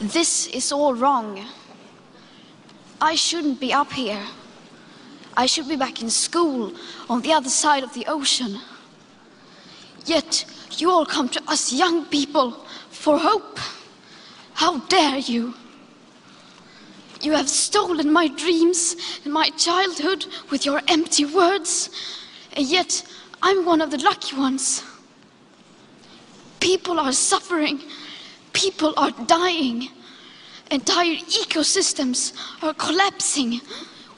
This is all wrong. I shouldn't be up here. I should be back in school on the other side of the ocean. Yet you all come to us young people for hope. How dare you? You have stolen my dreams and my childhood with your empty words, and yet I'm one of the lucky ones. People are suffering. People are dying. Entire ecosystems are collapsing.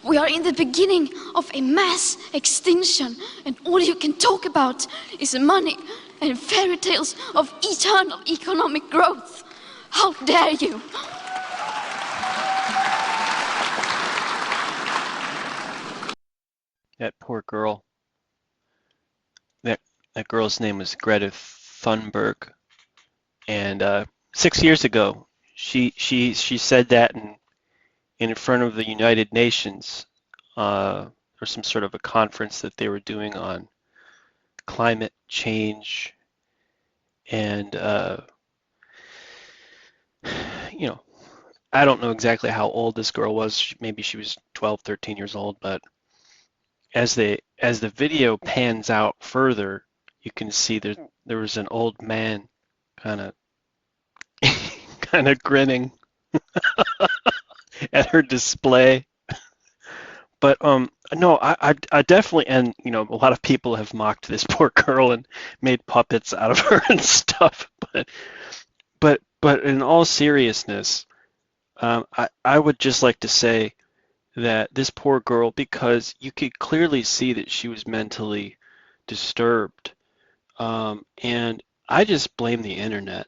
We are in the beginning of a mass extinction, and all you can talk about is money and fairy tales of eternal economic growth. How dare you? That poor girl. That girl's name was Greta Thunberg, and 6 years ago, she said that in front of the United Nations, or some sort of a conference that they were doing on climate change, and I don't know exactly how old this girl was. Maybe she was 12, 13 years old, but as the video pans out further, you can see there was an old man kind of kind of grinning at her display. But no, I definitely, and a lot of people have mocked this poor girl and made puppets out of her and stuff. But in all seriousness, I would just like to say that this poor girl, because you could clearly see that she was mentally disturbed, and I just blame the internet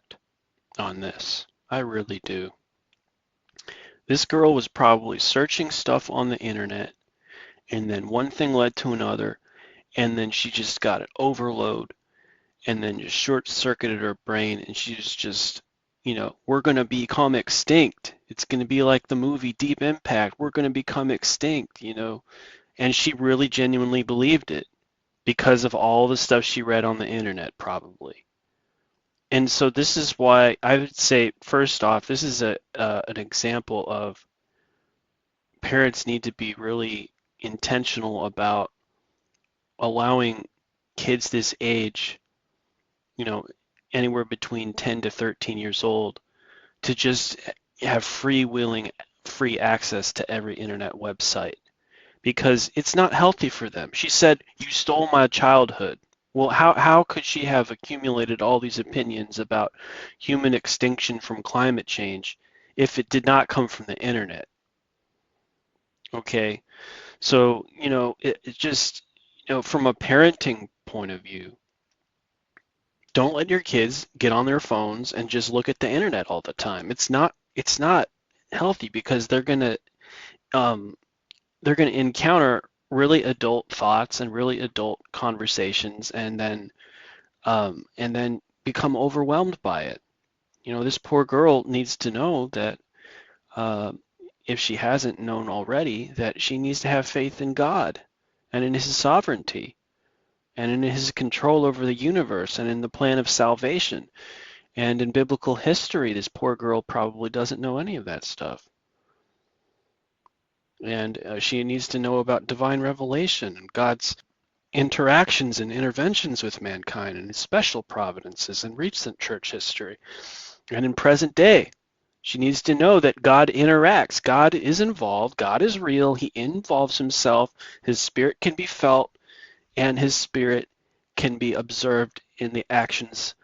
on this. I really do. This girl was probably searching stuff on the internet, and then one thing led to another, and then she just got an overload, and then just short-circuited her brain, and she's just, we're going to become extinct. It's going to be like the movie Deep Impact. We're going to become extinct, and she really genuinely believed it because of all the stuff she read on the internet, probably. And so this is why I would say, first off, this is an example of parents need to be really intentional about allowing kids this age, anywhere between 10 to 13 years old, to just have free access to every internet website, because it's not healthy for them. She said, "You stole my childhood." Well, how could she have accumulated all these opinions about human extinction from climate change if it did not come from the internet? Okay, so it just from a parenting point of view, don't let your kids get on their phones and just look at the internet all the time. It's not healthy, because they're gonna encounter really adult thoughts and really adult conversations, and then become overwhelmed by it. This poor girl needs to know that, if she hasn't known already, that she needs to have faith in God and in His sovereignty and in His control over the universe and in the plan of salvation. And in biblical history, this poor girl probably doesn't know any of that stuff. And she needs to know about divine revelation and God's interactions and interventions with mankind, and His special providences in recent church history and in present day. She needs to know that God interacts. God is involved. God is real. He involves Himself. His Spirit can be felt, and His Spirit can be observed in the actions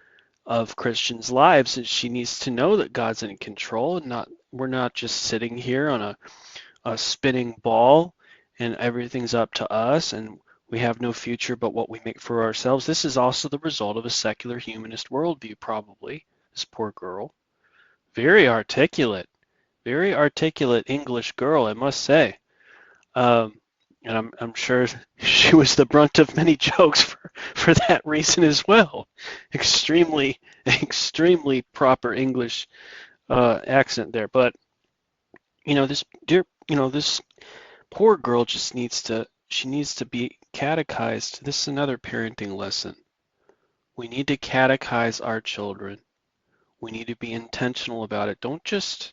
of Christians' lives. And she needs to know that God's in control, and we're not just sitting here on a spinning ball and everything's up to us and we have no future but what we make for ourselves. This is also the result of a secular humanist worldview, probably. This poor girl. Very articulate English girl, I must say. And I'm sure she was the brunt of many jokes for that reason as well. Extremely proper English accent there. But this poor girl just needs to be catechized. This is another parenting lesson. We need to catechize our children. We need to be intentional about it. Don't just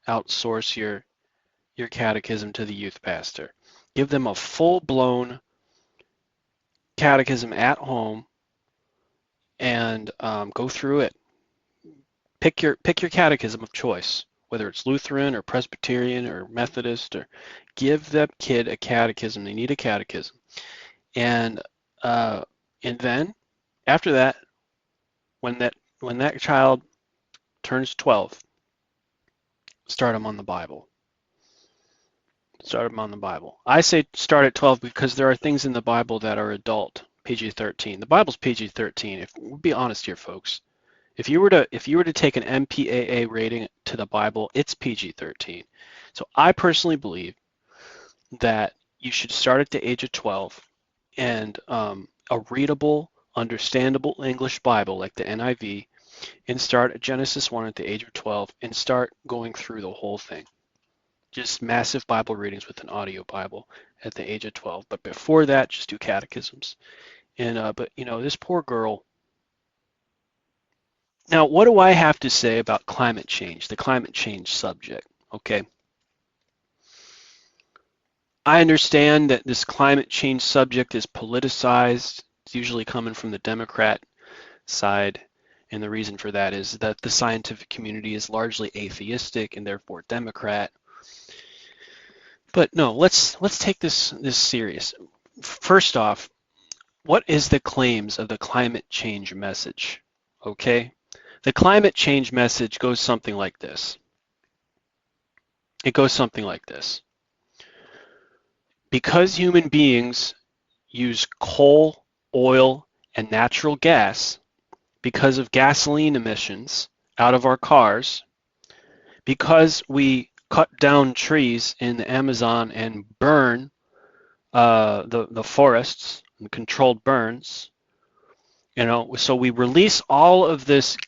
outsource your catechism to the youth pastor. Give them a full-blown catechism at home and go through it. Pick your catechism of choice, whether it's Lutheran or Presbyterian or Methodist, or give that kid a catechism. They need a catechism, and then after that, when that child turns 12, start them on the Bible. Start them on the Bible. I say start at 12 because there are things in the Bible that are adult, PG-13. The Bible's PG-13. If we'll be honest here, folks. If you were to take an MPAA rating to the Bible, it's PG-13. So I personally believe that you should start at the age of 12, and a readable, understandable English Bible like the NIV, and start at Genesis 1 at the age of 12 and start going through the whole thing. Just massive Bible readings with an audio Bible at the age of 12. But before that, just do catechisms. And but this poor girl. Now, what do I have to say about climate change, the climate change subject? Okay. I understand that this climate change subject is politicized. It's usually coming from the Democrat side. And the reason for that is that the scientific community is largely atheistic and therefore Democrat. But no, let's take this serious. First off, what is the claims of the climate change message? Okay? The climate change message goes something like this. It goes something like this. Because human beings use coal, oil, and natural gas, because of gasoline emissions out of our cars, because we cut down trees in the Amazon and burn the forests and controlled burns, so we release all of this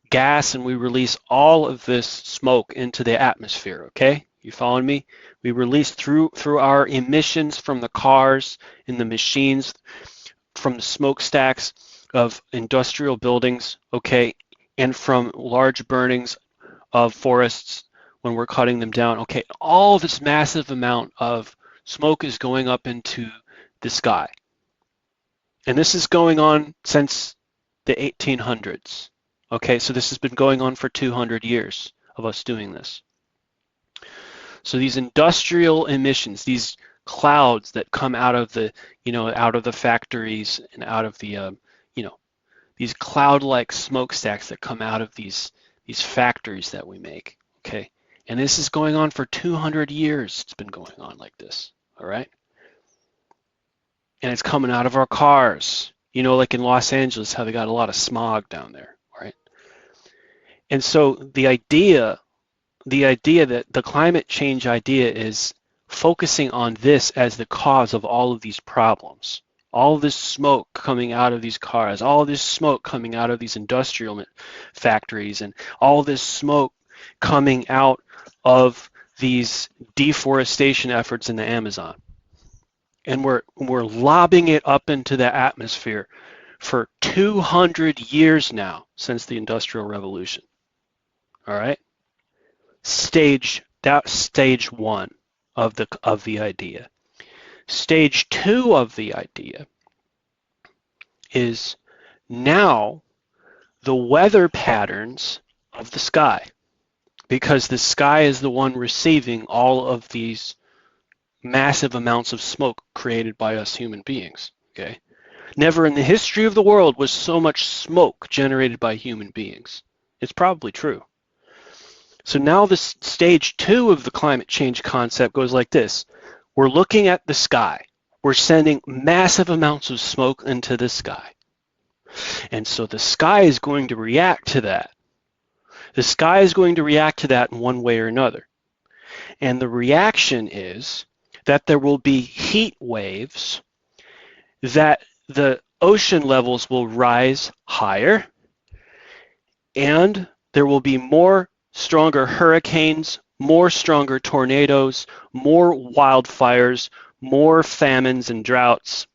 gas and we release all of this smoke into the atmosphere. Okay, you following me? We release through our emissions from the cars and the machines, from the smokestacks of industrial buildings, okay, and from large burnings of forests when we're cutting them down. Okay, all this massive amount of smoke is going up into the sky. And this is going on since the 1800s. Okay, so this has been going on for 200 years of us doing this. So these industrial emissions, these clouds that come out of the, out of the factories and out of the, these cloud-like smokestacks that come out of these factories that we make. Okay, and this is going on for 200 years. It's been going on like this. All right, and it's coming out of our cars. Like in Los Angeles, how they got a lot of smog down there. Right, and so the idea that the climate change idea is focusing on this as the cause of all of these problems, all this smoke coming out of these cars, all this smoke coming out of these industrial factories, and all this smoke coming out of these deforestation efforts in the Amazon. And we're lobbing it up into the atmosphere for 200 years now, since the Industrial Revolution. All right? Stage one of the idea. Stage two of the idea is now the weather patterns of the sky, because the sky is the one receiving all of these massive amounts of smoke created by us human beings. Okay? Never in the history of the world was so much smoke generated by human beings. It's probably true. So now this stage two of the climate change concept goes like this. We're looking at the sky. We're sending massive amounts of smoke into the sky. And so the sky is going to react to that. The sky is going to react to that in one way or another. And the reaction is that there will be heat waves, that the ocean levels will rise higher, and there will be more stronger hurricanes, more stronger tornadoes, more wildfires, more famines and droughts,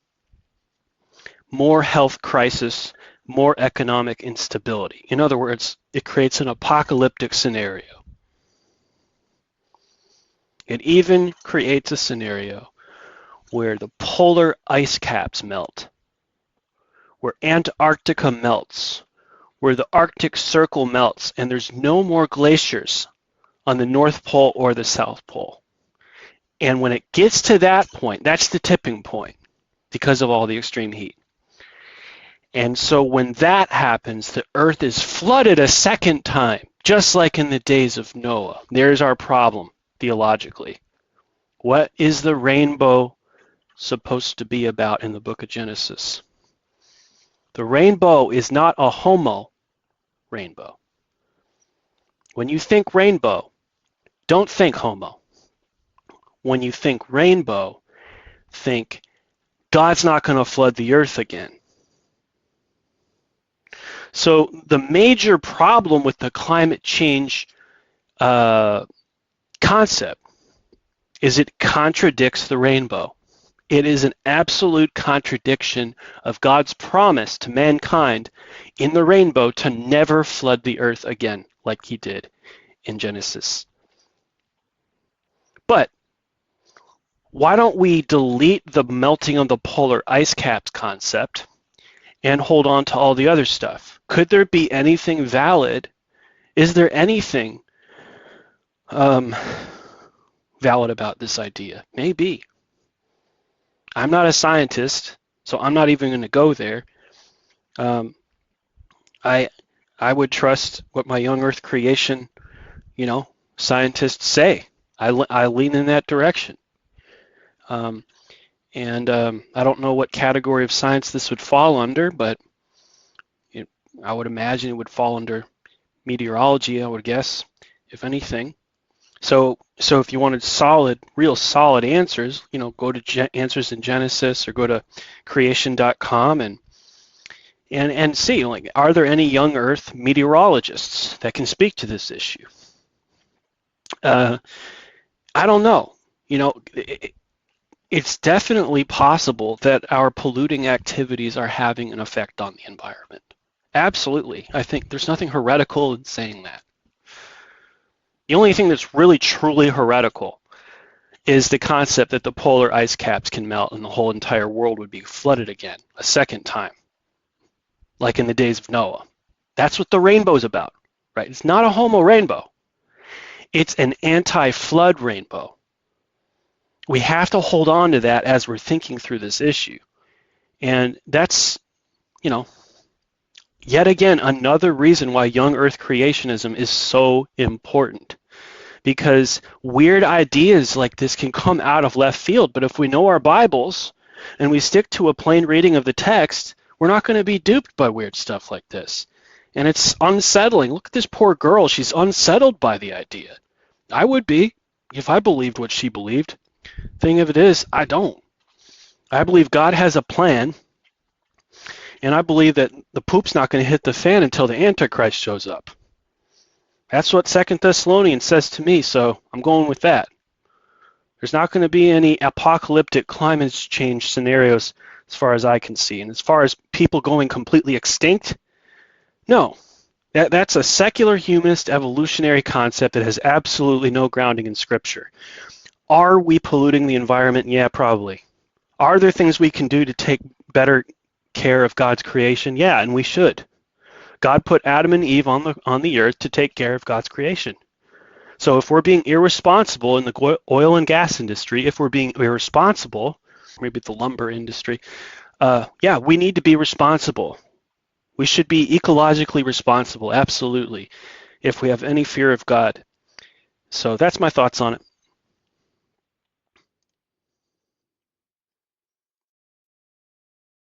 more health crisis, more economic instability. In other words, it creates an apocalyptic scenario. It even creates a scenario where the polar ice caps melt, where Antarctica melts, where the Arctic Circle melts, and there's no more glaciers on the North Pole or the South Pole. And when it gets to that point, that's the tipping point because of all the extreme heat. And so when that happens, the earth is flooded a second time, just like in the days of Noah. There's our problem theologically. What is the rainbow supposed to be about in the book of Genesis? The rainbow is not a homo rainbow. When you think rainbow, don't think homo. When you think rainbow, think God's not going to flood the earth again. So the major problem with the climate change concept is it contradicts the rainbow. It is an absolute contradiction of God's promise to mankind in the rainbow to never flood the earth again like he did in Genesis. But why don't we delete the melting of the polar ice caps concept and hold on to all the other stuff? Could there be anything valid? Is there anything valid about this idea? Maybe. I'm not a scientist, so I'm not even going to go there. I would trust what my young Earth creation, scientists say. I lean in that direction. I don't know what category of science this would fall under, but I would imagine it would fall under meteorology, I would guess, if anything. So if you wanted real solid answers, go to Answers in Genesis or go to creation.com and see, are there any young Earth meteorologists that can speak to this issue? I don't know. It's definitely possible that our polluting activities are having an effect on the environment. Absolutely. I think there's nothing heretical in saying that. The only thing that's really truly heretical is the concept that the polar ice caps can melt and the whole entire world would be flooded again a second time, like in the days of Noah. That's what the rainbow's about, right? It's not a homo rainbow. It's an anti-flood rainbow. We have to hold on to that as we're thinking through this issue. And that's, yet again, another reason why young Earth creationism is so important. Because weird ideas like this can come out of left field, but if we know our Bibles and we stick to a plain reading of the text, we're not going to be duped by weird stuff like this. And it's unsettling. Look at this poor girl. She's unsettled by the idea. I would be if I believed what she believed. Thing of it is, I don't. I believe God has a plan, and I believe that the poop's not going to hit the fan until the Antichrist shows up. That's what 2 Thessalonians says to me, so I'm going with that. There's not going to be any apocalyptic climate change scenarios as far as I can see. And as far as people going completely extinct, no. That's a secular humanist evolutionary concept that has absolutely no grounding in Scripture. Are we polluting the environment? Yeah, probably. Are there things we can do to take better care of God's creation? Yeah, and we should. God put Adam and Eve on the earth to take care of God's creation. So if we're being irresponsible in the oil and gas industry, if we're being irresponsible, maybe the lumber industry, yeah, we need to be responsible. We should be ecologically responsible, absolutely, if we have any fear of God. So that's my thoughts on it.